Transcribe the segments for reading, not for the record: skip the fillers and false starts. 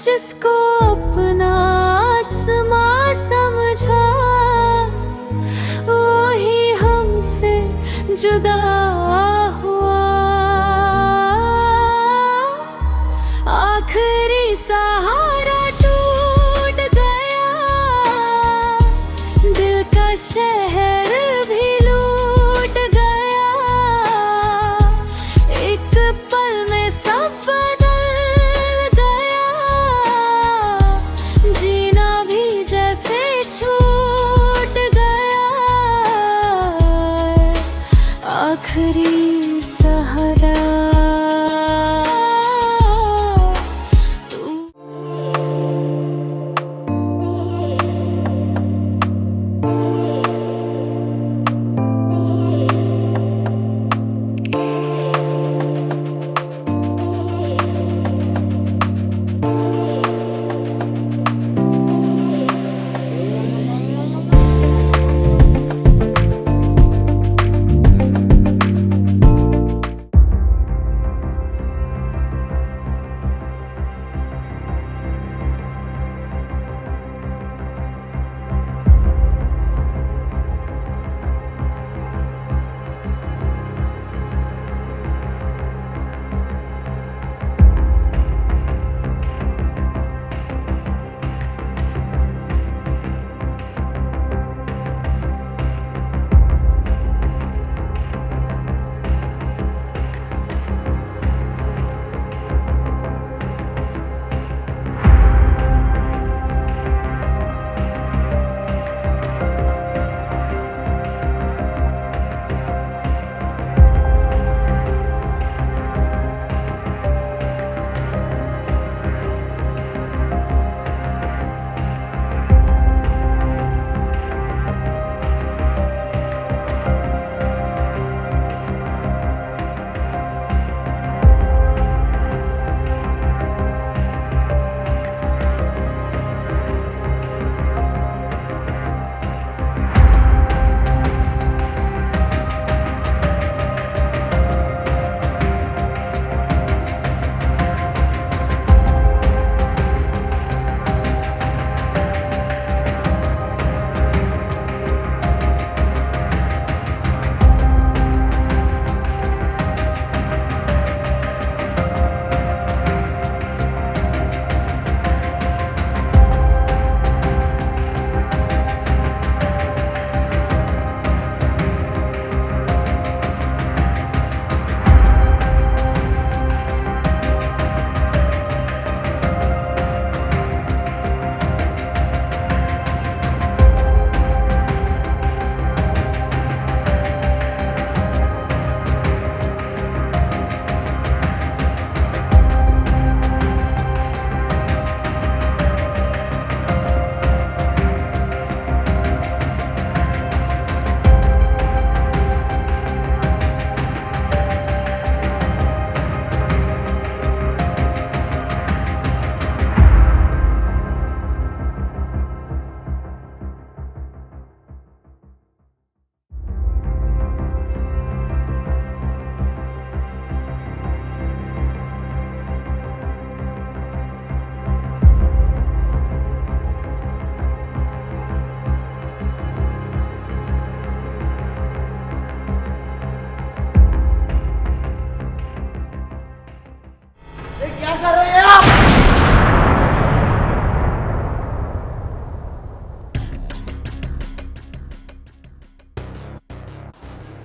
जिसको अपना आसमां समझा वो ही हमसे जुदा हुआ। आखिरी सहारा टूट गया, दिल का शहर भी लूट गया। एक पल में सब बदल गया, जीना भी जैसे छूट गया। आखिरी सहारा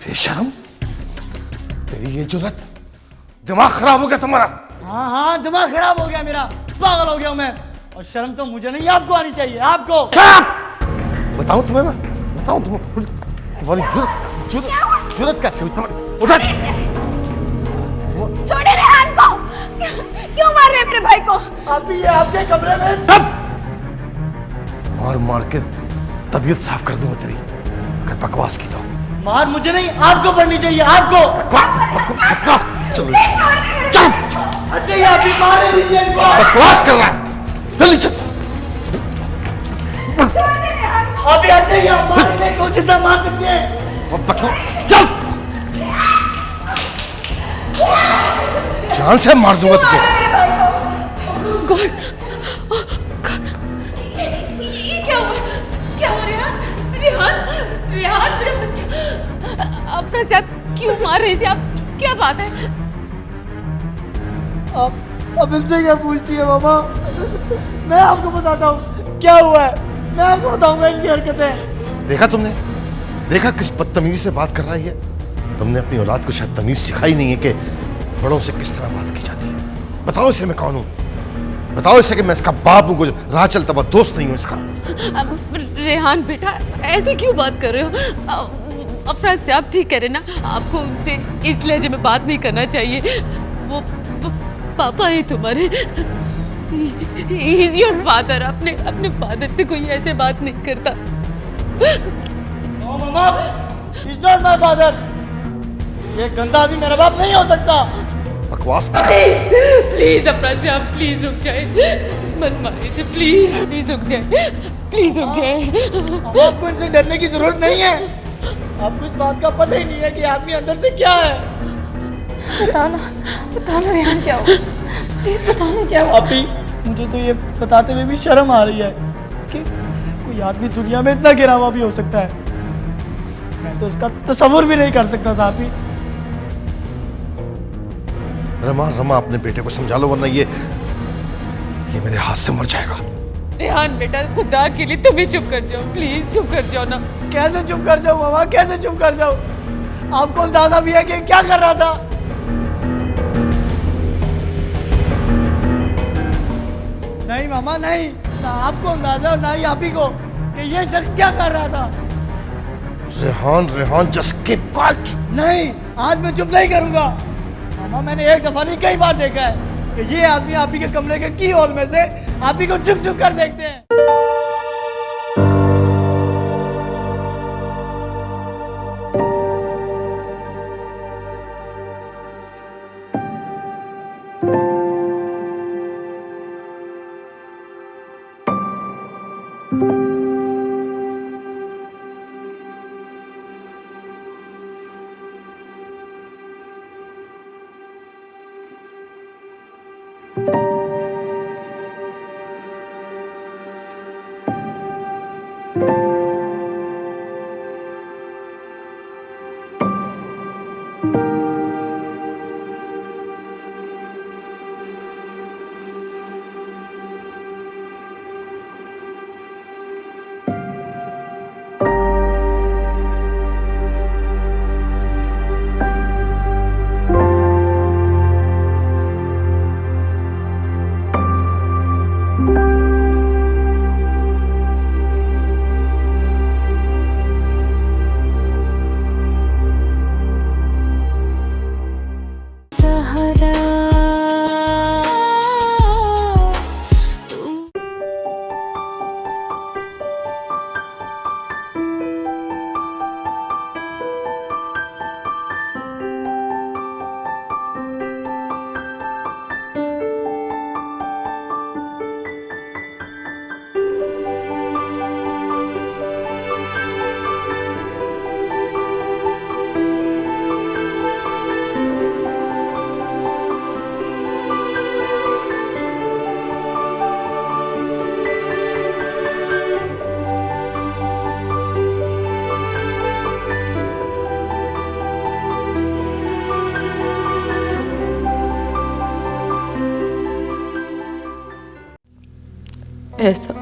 बेशर्म, तेरी ये जुर्रत! दिमाग खराब हो गया तुम्हारा? हाँ हाँ, दिमाग खराब हो गया मेरा, पागल हो गया मैं। और शर्म तो मुझे नहीं, आपको आनी चाहिए, आपको। बताऊं तुम्हें मैं, बताऊं तुम्हारी जुर्रत कैसे हुई तुम्हारी? उठा! छोड़े रेहान को। क्यों मार रहे हैं मेरे भाई को? आप ही आपके कमरे में। तब मार के तबीयत साफ कर दूंगा तेरी अगर बकवास की तो। मार मुझे नहीं, आपको पड़नी चाहिए, आपको। बकवास चल अच्छा, ये आप ही मार रहे ऋषि को। बकवास कर रहा है, जल्दी चल। अभी अच्छा ही आप मारेंगे तो जितना मार सकते हैं। चल, जान से मार दूंगा तुझे। गॉड, रेहान रेहान मेरा बच्चा। अफरा से आप क्यों मार रहे हैं? आप क्या बात है? अब इनसे क्या पूछती है मामा? मैं आपको बताता हूँ क्या हुआ है, मैं आपको बताऊंगा इनकी हरकतें। देखा तुमने? देखा किस बदतमीजी से बात कर रहा है ये? तुमने अपनी औलाद को शायद तमीज सिखाई नहीं है कि बड़ों से किस तरह बात की जाती है। बताओ इसे मैं कौन हूँ? बताओ इसे कि मैं इसका बाप हूँ, राह चलता हुआ दोस्त नहीं हूँ इसका। रेहान बेटा ऐसे क्यों बात कर रहे हो? अफरा से आप ठीक कह रहे ना, आपको उनसे इस लहजे में बात नहीं करना चाहिए। वो पापा है तुम्हारे, He's your father। अपने फादर से कोई ऐसे बात नहीं करता। नो मामा, he's not my father। ये गंदा आदमी मेरा बाप नहीं हो सकता। बकवास। प्लीज अफरा से आप प्लीज रुक जाए, मत मारिए इसे, प्लीज रुक जाए, प्लीज रुक जाए। आपको इनसे डरने की जरूरत नहीं है। आपको इस बात का पता ही नहीं है कि आदमी अंदर से क्या है। बताना रेहान क्या हुआ, प्लीज बताना क्या हुआ। अभी मुझे तो ये बताते हुए भी शर्म आ रही है कि कोई आदमी दुनिया में इतना गिरा हुआ भी हो सकता है। मैं तो इसका तस्वुर भी नहीं कर सकता था। अभी रमा अपने बेटे को समझा लो, वरना ये मेरे हाथ से मर जाएगा। रेहान बेटा खुदा के लिए तुम ही चुप कर जाओ, प्लीज चुप कर जाओ ना। कैसे चुप कर जाऊं मामा, कैसे चुप कर जाऊं? आपको अंदाजा भी है कि क्या कर रहा था? नहीं मामा नहीं, ना आपको अंदाजा और ना ही आप ही को कि ये शख्स क्या कर रहा था। Rehan just keep quiet. नहीं, आज मैं चुप नहीं करूंगा मामा। मैंने एक दफा नहीं कई बार देखा है कि ये आदमी आप ही के कमरे के की हॉल में से आप ही को चुप चुप कर देखते हैं। ऐसा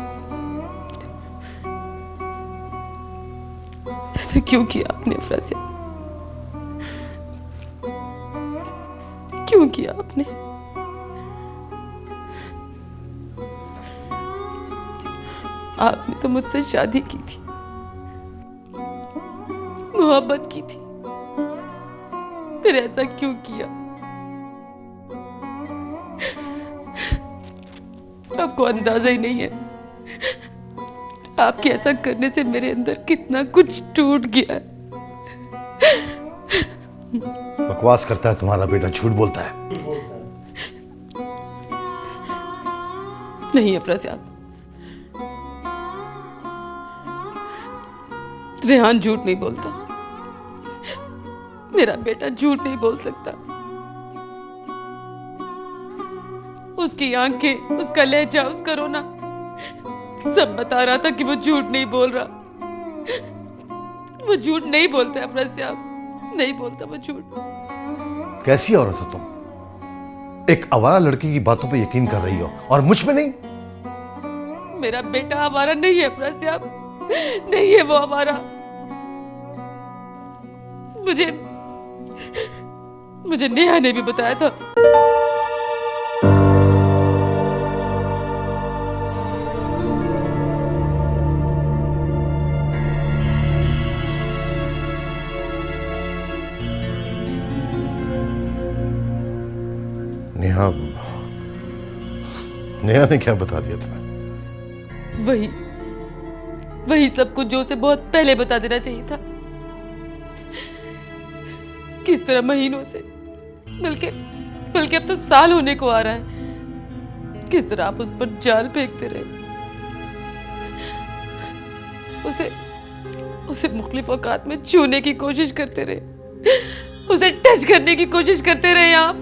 क्यों किया आपने अफरा से? क्यों किया आपने? आपने तो मुझसे शादी की थी, मोहब्बत की थी, फिर ऐसा क्यों किया? आपको अंदाजा ही नहीं है आपके ऐसा करने से मेरे अंदर कितना कुछ टूट गया है। बकवास करता है तुम्हारा बेटा, झूठ बोलता है। नहीं अफरा साहब, रेहान झूठ नहीं बोलता। मेरा बेटा झूठ नहीं बोल सकता। उसकी आंखें, उसका लहजा, उसका रोना सब बता रहा था कि वो झूठ नहीं बोल रहा। वो झूठ नहीं बोलता अफरासियाब, नहीं बोलता वो झूठ। कैसी औरत हो तुम? एक आवारा लड़की की बातों पे यकीन कर रही हो और मुझ पे नहीं? मेरा बेटा आवारा नहीं है अफरासियाब, नहीं है वो आवारा। मुझे नेहा ने भी बताया था। नेहा ने क्या बता दिया तुम्हें? वही सब कुछ जो उसे बहुत पहले बता देना चाहिए था। किस तरह महीनों से, बल्कि अब तो साल होने को आ रहा है, किस तरह आप उस पर जाल फेंकते रहे, उसे मुख्तलिफ औकात में छूने की कोशिश करते रहे, उसे टच करने की कोशिश करते रहे आप।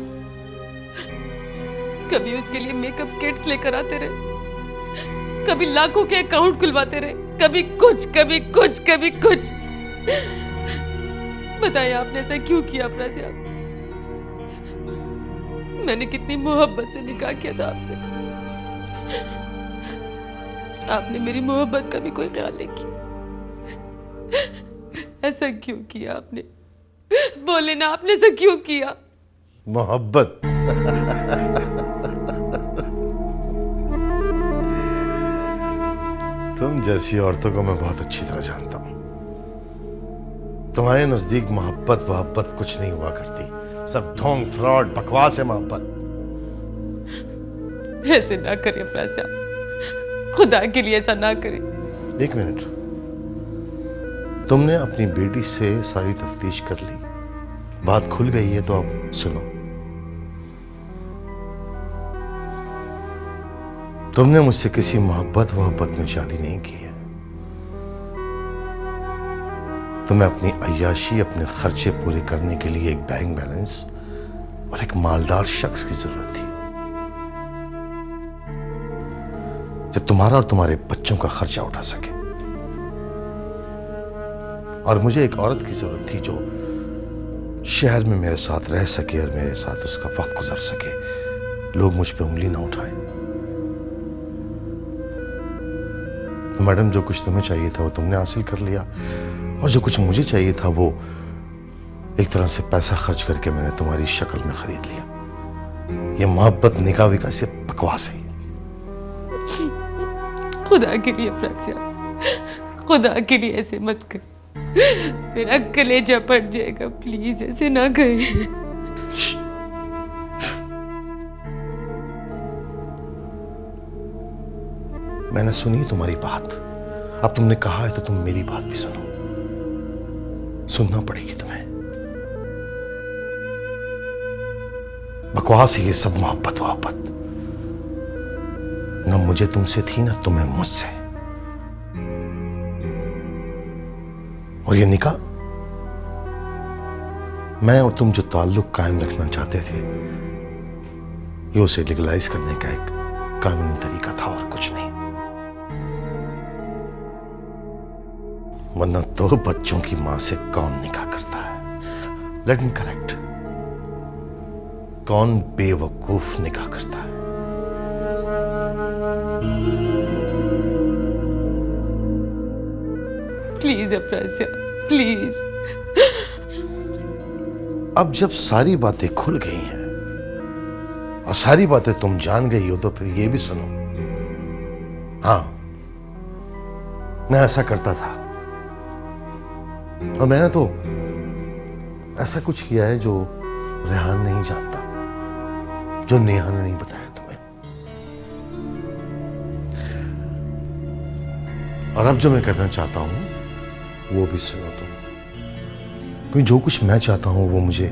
कभी उसके लिए मेकअप किट्स लेकर आते रहे, कभी लाखों के अकाउंट खुलवाते रहे, कभी कुछ। बताइए आपने ऐसा क्यों किया अफरासियाब? मैंने कितनी मोहब्बत से निकाह किया था आपसे, आपने मेरी मोहब्बत का भी कोई ख्याल नहीं किया। ऐसा क्यों किया आपने? बोले ना, आपने ऐसा क्यों किया? मोहब्बत? तुम जैसी औरतों को मैं बहुत अच्छी तरह जानता हूं। तुम्हारे नजदीक मोहब्बत कुछ नहीं हुआ करती, सब ढोंग, फ्रॉड, बकवास है मोहब्बत। ऐसे ना करिए अफरासियाब, खुदा के लिए ऐसा ना करें। एक मिनट, तुमने अपनी बेटी से सारी तफ्तीश कर ली, बात खुल गई है, तो अब सुनो। तुमने मुझसे किसी मोहब्बत में शादी नहीं की है। तुम्हें अपनी अय्याशी, अपने खर्चे पूरे करने के लिए एक बैंक बैलेंस और एक मालदार शख्स की जरूरत थी, जो तुम्हारा और तुम्हारे बच्चों का खर्चा उठा सके। और मुझे एक औरत की जरूरत थी जो शहर में मेरे साथ रह सके और मेरे साथ उसका वक्त गुजार सके, लोग मुझ पे उंगली ना उठाएं। मैडम, जो कुछ तुम्हें चाहिए था वो तुमने हासिल कर लिया, और जो कुछ मुझे चाहिए था वो एक तरह से पैसा खर्च करके मैंने तुम्हारी शक्ल में खरीद लिया। ये मोहब्बत निकाह विकाह से बकवास है। खुदा के लिए अफरासियाब, खुदा के लिए ऐसे मत कर, मेरा कलेजा फट जाएगा, प्लीज ऐसे ना करें। मैंने सुनी तुम्हारी बात, अब तुमने कहा है तो तुम मेरी बात भी सुनो। सुनना पड़ेगी तुम्हें। बकवास है ये सब मोहब्बत। न मुझे तुमसे थी, न तुम्हें मुझसे। और ये निकाह, मैं और तुम जो ताल्लुक कायम रखना चाहते थे, ये उसे लीगलाइज करने का एक कानूनी तरीका था और कुछ नहीं। वरना दो बच्चों की मां से कौन निकाह करता है? लेट मी करेक्ट, कौन बेवकूफ निकाह करता है? Please Afrasiya, please. अब जब सारी बातें खुल गई हैं और सारी बातें तुम जान गई हो, तो फिर ये भी सुनो। हाँ, मैं ऐसा करता था, और मैंने तो ऐसा कुछ किया है जो रेहान नहीं जानता, जो नेहा ने नहीं बताया तुम्हें। और अब जो मैं करना चाहता हूं वो भी सुनो तुम, क्योंकि जो कुछ मैं चाहता हूं वो मुझे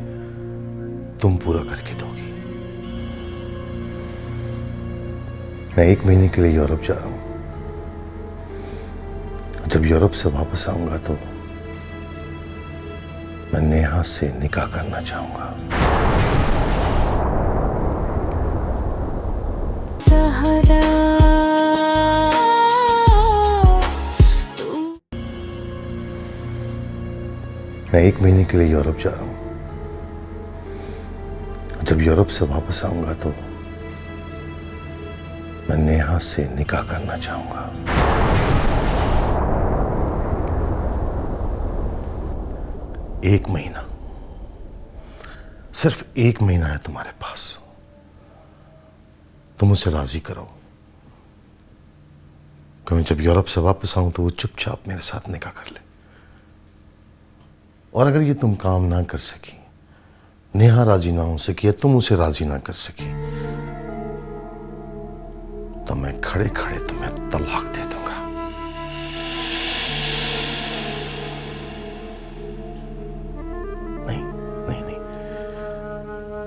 तुम पूरा करके दोगी। मैं 1 महीने के लिए यूरोप जा रहा हूं। जब यूरोप से वापस आऊंगा तो मैं नेहा से निकाह करना चाहूंगा। मैं 1 महीने के लिए यूरोप जा रहा हूं। जब यूरोप से वापस आऊंगा तो मैं नेहा से निकाह करना चाहूंगा। एक महीना, सिर्फ 1 महीना है तुम्हारे पास। तुम उसे राजी करो कि मैं जब यूरोप से वापस आऊं तो वो चुपचाप मेरे साथ निकाह कर ले। और अगर ये तुम काम ना कर सकी, नेहा राजी ना हो सकी या तुम उसे राजी ना कर सकी, तो मैं खड़े खड़े तुम्हें तलाक दे दूंगा। नहीं नहीं नहीं,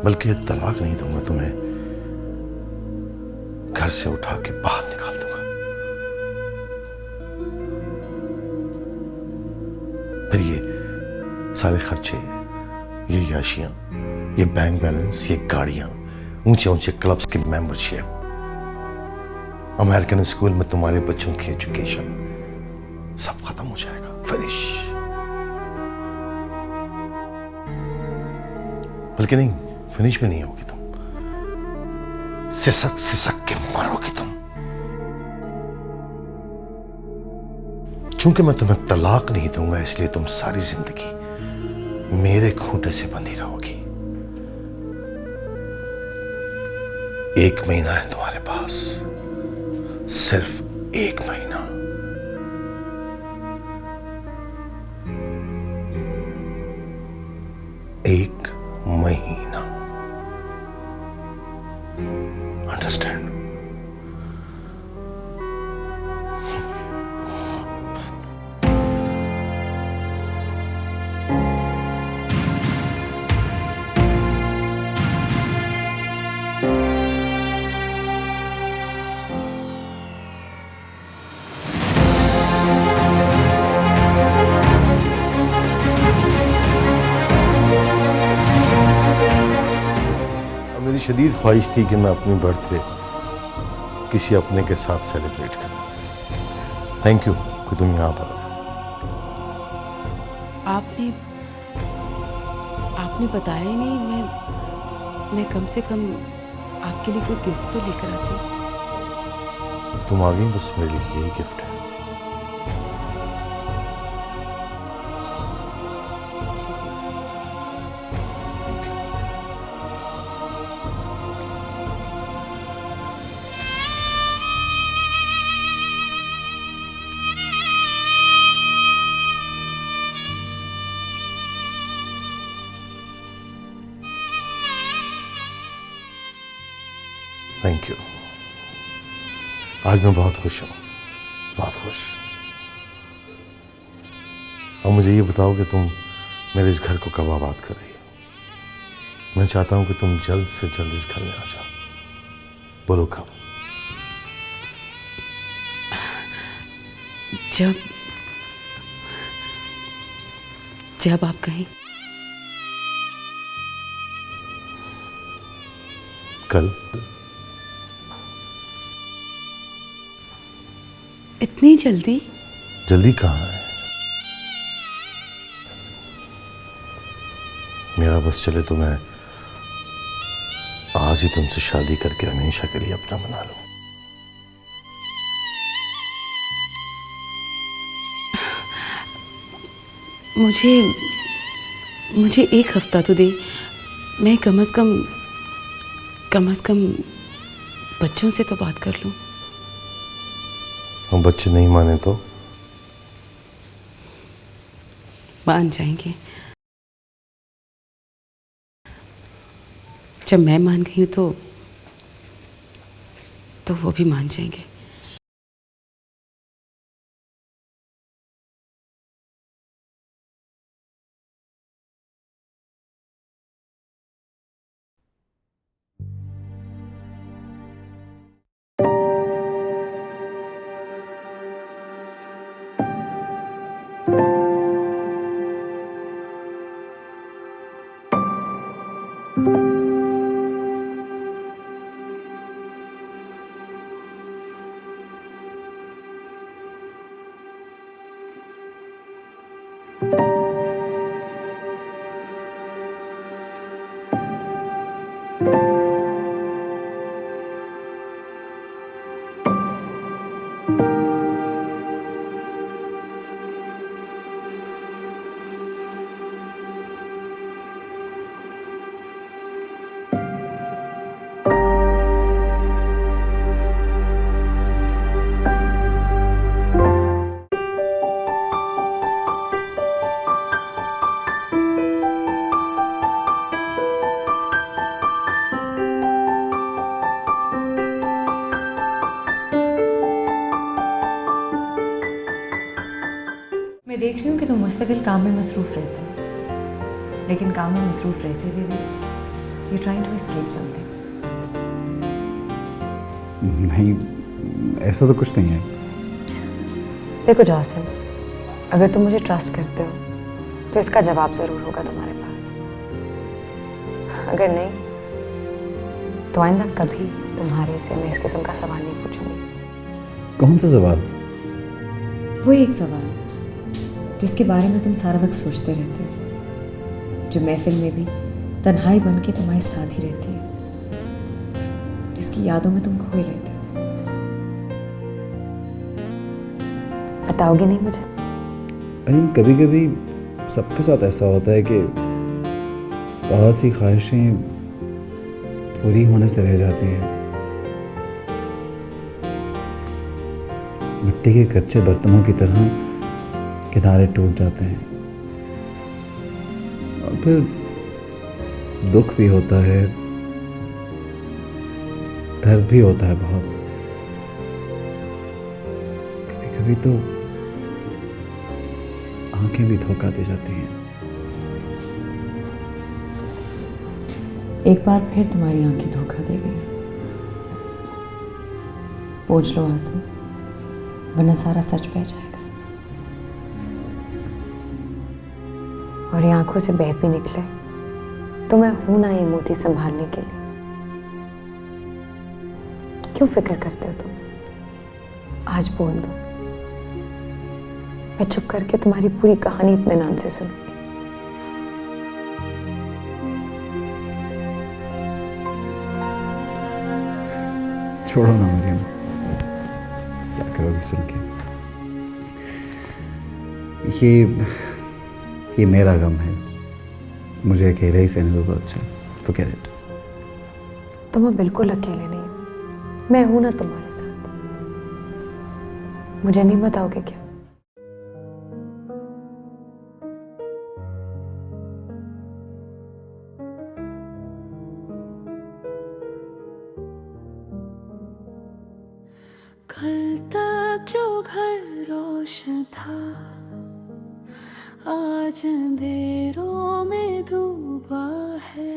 बल्कि तलाक नहीं दूंगा, तुम्हें घर से उठा के बाहर निकाल दूंगा। फिर ये सारे खर्चे, ये याशियां, ये बैंक बैलेंस, ये गाड़ियां, ऊंचे ऊंचे क्लब्स की मेंबरशिप, अमेरिकन स्कूल में तुम्हारे बच्चों की एजुकेशन, सब खत्म हो जाएगा। फिनिश। बल्कि नहीं, फिनिश भी नहीं होगी तुम, सिसक सिसक के मरोगी तुम। चूंकि मैं तुम्हें तलाक नहीं दूंगा, इसलिए तुम सारी जिंदगी मेरे खूंटे से बंधी रहोगी। 1 महीना है तुम्हारे पास, सिर्फ 1 महीना। एक महीना, अंडरस्टैंड? मेरी शदीद ख्वाहिश थी कि मैं अपनी बर्थडे किसी अपने के साथ सेलिब्रेट करूं। थैंक यू कि तुम यहां पर हो। आपने बताया ही नहीं। मैं कम से कम आपके लिए कोई गिफ्ट तो लेकर आती। तुम आ गई, बस मेरे लिए यही गिफ्ट है। Thank you. आज मैं बहुत खुश हूं, बहुत खुश। अब मुझे ये बताओ कि तुम मेरे इस घर को कब आबाद कर रही हो? मैं चाहता हूं कि तुम जल्द से जल्द इस घर में आ जाओ। बोलो कब? जब आप कहें। कल? इतनी जल्दी? जल्दी कहाँ है? मेरा बस चले तो मैं आज ही तुमसे शादी करके हमेशा के लिए अपना बना लूं। मुझे 1 हफ्ता तो दे। मैं कम से कम बच्चों से तो बात कर लूं। हम बच्चे नहीं माने तो? मान जाएंगे। जब मैं मान गई हूं तो वो भी मान जाएंगे। तुम मुस्तकिल काम में मसरूफ़ रहते हो, लेकिन काम में मसरूफ़ रहते हुए भी you trying to escape something. नहीं, ऐसा तो कुछ नहीं है। देखो जासिम, अगर तुम मुझे ट्रस्ट करते हो तो इसका जवाब ज़रूर होगा तुम्हारे पास, अगर नहीं तो आइंदा कभी तुम्हारे से मैं इस किस्म का सवाल नहीं पूछूंगी। कौन सा सवाल? वो एक सवाल जिसके बारे में तुम सारा वक्त सोचते रहते हो, जो महफिल में भी तन्हाई बन के तुम्हारे साथ ही रहती है, जिसकी यादों में तुम खोए रहते हो। बताओगे नहीं मुझे? अरे कभी कभी सबके साथ ऐसा होता है कि बहुत सी ख्वाहिशें पूरी होने से रह जाती हैं। मिट्टी के कच्चे बर्तनों की तरह किनारे टूट जाते हैं और फिर दुख भी होता है, दर्द भी होता है बहुत। कभी कभी तो आंखें भी धोखा दे जाती हैं। एक बार फिर तुम्हारी आंखें धोखा दे गई। पूछ लो आंसू, वरना सारा सच बह जाएगा। और ये आंखों से बह भी निकले तो मैं हूं ना ये मोती संभालने के लिए। क्यों फिक्र करते हो तुम? आज बोल दो, मैं चुप करके तुम्हारी पूरी कहानी इत्मीनान से सुनूंगी। छोड़ो ना मरियम, क्या करोगी सुन के? ये मेरा गम है, मुझे अकेले ही सहने दो तो अच्छा। Forget it। तो मैं बिल्कुल अकेले नहीं हूं, मैं हूं ना तुम्हारे साथ। मुझे नहीं बताओगे क्या? कल तक जो घर रोशन था आज अंधेरों में डूबा है।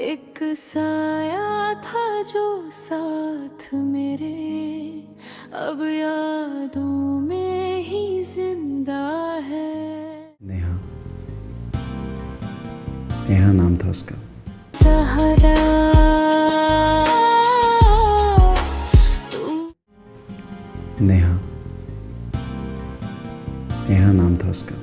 एक साया था जो साथ मेरे अब यादों में ही जिंदा है। नेहा, नेहा नाम था उसका। सहारा नेहा, नेहा नाम था उसका।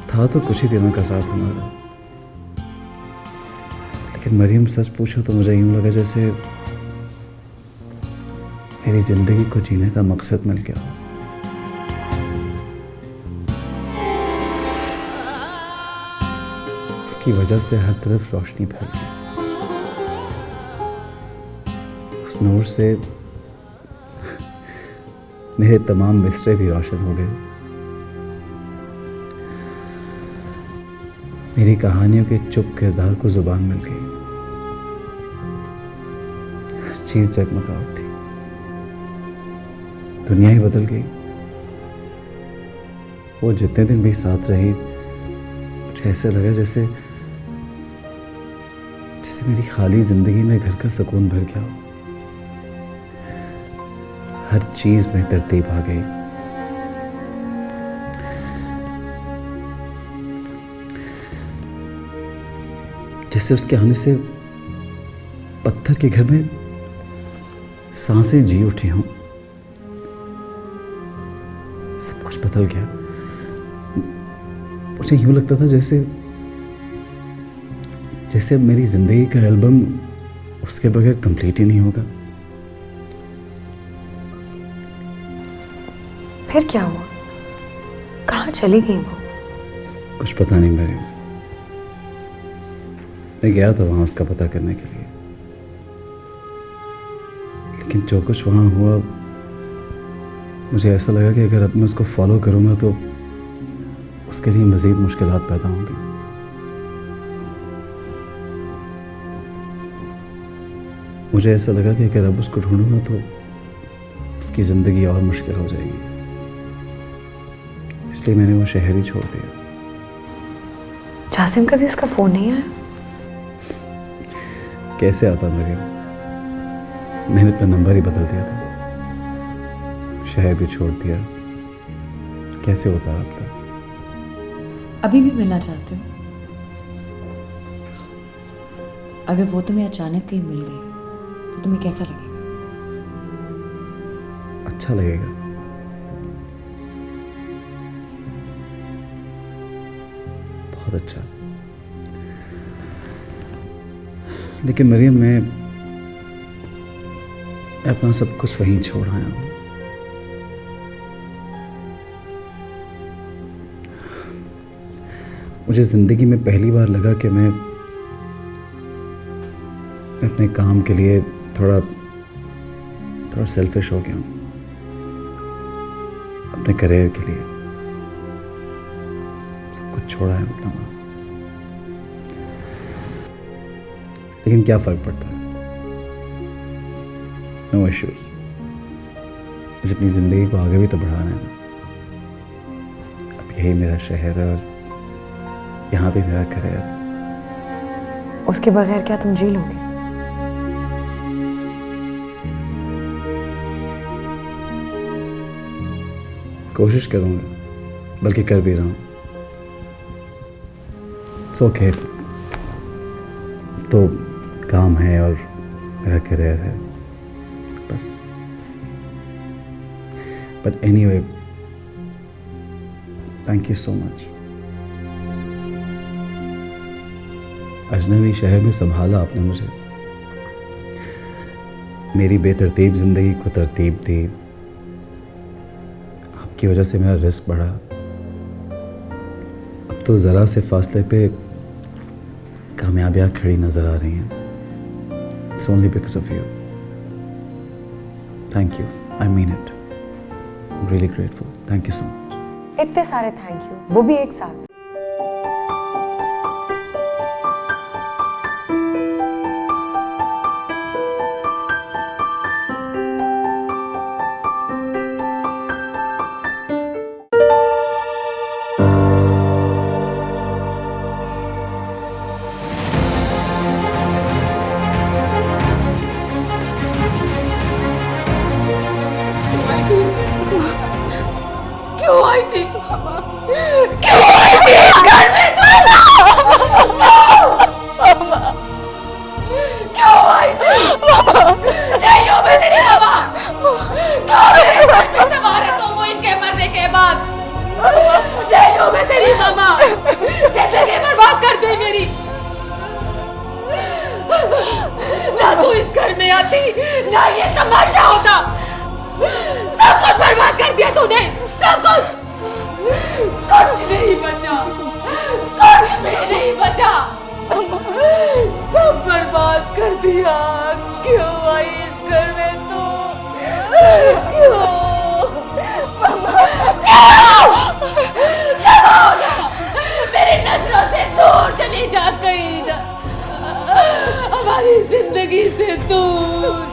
था तो कुछ ही दिनों का साथ हमारा, लेकिन मरियम सच पूछो तो मुझे यूं लगा जैसे मेरी जिंदगी को जीने का मकसद मिल गया हो। की वजह से हर तरफ रोशनी फैल गई। उस नूर से मेरे तमाम बिस्तरे भी रोशन हो गए। मेरी कहानियों के चुप किरदार को जुबान मिल गई। हर चीज जगमगा उठी, दुनिया ही बदल गई। वो जितने दिन भी साथ रही, मुझे ऐसे लगा जैसे मेरी खाली जिंदगी में घर का सुकून भर गया हो। हर चीज में तरतीब आ गई। जैसे उसके आने से पत्थर के घर में सांसें जी उठी हों। सब कुछ बदल गया। मुझे यूं लगता था जैसे मेरी जिंदगी का एल्बम उसके बगैर कंप्लीट ही नहीं होगा। फिर क्या हुआ? कहाँ चली गई वो? कुछ पता नहीं मेरे। मैं गया था वहां उसका पता करने के लिए, लेकिन जो कुछ वहां हुआ मुझे ऐसा लगा कि अगर अब मैं उसको फॉलो करूंगा तो उसके लिए मजीद मुश्किलात पैदा होंगी। मुझे ऐसा लगा कि अगर अब उसको ढूंढूंगा तो उसकी ज़िंदगी और मुश्किल हो जाएगी, इसलिए मैंने वो शहर ही छोड़ दिया। जासिम का भी उसका फ़ोन नहीं आया? कैसे आता मरियम, मैंने अपना नंबर ही बदल दिया था, शहर भी छोड़ दिया, कैसे होता आपका? अभी भी मिलना चाहते हो? अगर वो तुम्हें अचानक कहीं मिल गई तो तुम्हें कैसा लगेगा? अच्छा लगेगा। बहुत अच्छा। लेकिन मरियम, मैं अपना सब कुछ वहीं छोड़ आया हूं। मुझे जिंदगी में पहली बार लगा कि मैं अपने काम के लिए थोड़ा सेल्फिश हो गया हूं, अपने करियर के लिए सब कुछ छोड़ा है अपना वहां। लेकिन क्या फर्क पड़ता है, नो इश्यूज। मुझे अपनी जिंदगी को आगे भी तो बढ़ाना है ना। अब यही मेरा शहर है और यहाँ भी मेरा करियर। उसके बगैर क्या तुम जी लोगे? कोशिश करूंगा, बल्कि कर भी रहा हूं। It's okay. तो काम है और मेरा करियर है बस। But anyway, thank you so much. अजनबी शहर में संभाला आपने मुझे, मेरी बेतरतीब जिंदगी को तरतीब दी। आपकी वजह से मेरा रिस्क बढ़ा। अब तो ज़रा से फासले पे कामयाबियाँ खड़ी नज़र आ रही हैं। It's only because of you. Thank you, I mean it. I am really grateful. Thank you so much. इतने सारे थैंक यू, वो भी एक साथ। क्यों आई थी? क्यों आई थी इस घर में? क्यों आई थी? नहीं हो मैं तेरी मामा। क्यों मेरे घर में सवार है तुम इनके मरने के बाद? नहीं हो मैं तेरी मामा। जिंदगी बर्बाद कर दी मेरी। ना तू इस घर में आती, ना ये तमाशा होता। सब कुछ बर्बाद कर दिया तूने, सब कुछ। कुछ नहीं बचा, कुछ भी नहीं बचा। सब बर्बाद कर दिया। क्यों आई इस घर में तू? क्यों? क्यों? मेरी नजरों से दूर चली जा गई, हमारी जिंदगी से दूर।